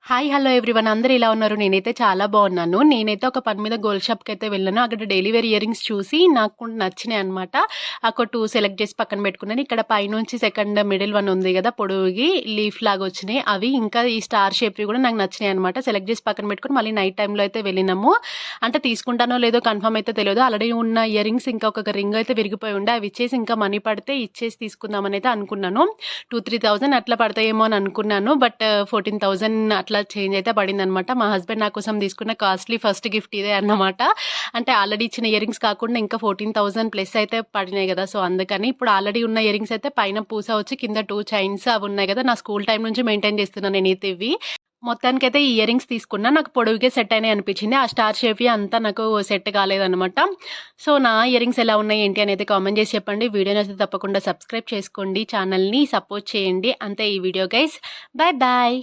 Hi hello everyone అందరూ ఎలా ఉన్నారు? నేనైతే చాలా బాగున్నాను. నేనైతే ఒక పని మీద గోల్డ్ షాప్కి అయితే వెళ్ళాను. అక్కడ డైలీ వేర్ ఇయర్ రింగ్స్ చూసి నాకు నచ్చినాయి అనమాట. ఒక 2 సెలెక్ట్ చేసి పక్కన పెట్టుకున్నాను. ఇక్కడ పైనుంచి సెకండ్ మిడిల్ వన్ ఉంది కదా, పొడుగుకి లీఫ్ లాగా వచ్చినాయి అవి, ఇంకా ఈ స్టార్ షేప్వి కూడా నాకు నచ్చినాయి అనమాట. సెలెక్ట్ చేసి పక్కన పెట్టుకుని మళ్ళీ నైట్ టైంలో అయితే వెళ్ళినాము. అంటే తీసుకుంటానో లేదో కన్ఫర్మ్ అయితే తెలియదు. ఆల్రెడీ ఉన్న ఇయర్ రింగ్స్ ఇంకా ఒక రింగ్ అయితే విరిగిపోయి ఉండే, అవి ఇచ్చేసి ఇంకా మనీ పడితే ఇచ్చేసి తీసుకుందామని అయితే అనుకున్నాను. 2-3,000 అట్లా పడతాయేమో అని అనుకున్నాను. బట్ 14,000 అట్లా చేంజ్ అయితే పడింది అనమాట. మా హస్బెండ్ నా కోసం తీసుకున్న కాస్ట్లీ ఫస్ట్ గిఫ్ట్ ఇదే అన్నమాట. అంటే ఆల్రెడీ ఇచ్చిన ఇయర్ రింగ్స్ కాకుండా ఇంకా 14,000 ప్లస్ అయితే పడినాయి కదా, సో అందుకని ఇప్పుడు ఆల్రెడీ ఉన్న ఇయర్ రింగ్స్ అయితే పైన పూస వచ్చి కింద 2 చైన్స్ అవి ఉన్నాయి కదా, నా స్కూల్ టైం నుంచి మెయింటైన్ చేస్తున్నాను నేనైతే ఇవి. మొత్తానికైతే ఈ ఇయర్ రింగ్స్ తీసుకున్నా, నాకు పొడవుకే సెట్ అయినాయి అనిపించింది. ఆ స్టార్ షేప్ అంతా నాకు సెట్ కాలేదనమాట. సో నా ఇయర్ రింగ్స్ ఎలా ఉన్నాయి ఏంటి అనేది కామెంట్ చేసి చెప్పండి. వీడియోని అయితే తప్పకుండా సబ్స్క్రైబ్ చేసుకోండి, ఛానల్ని సపోర్ట్ చేయండి. అంతే ఈ వీడియో గైస్. Bye bye.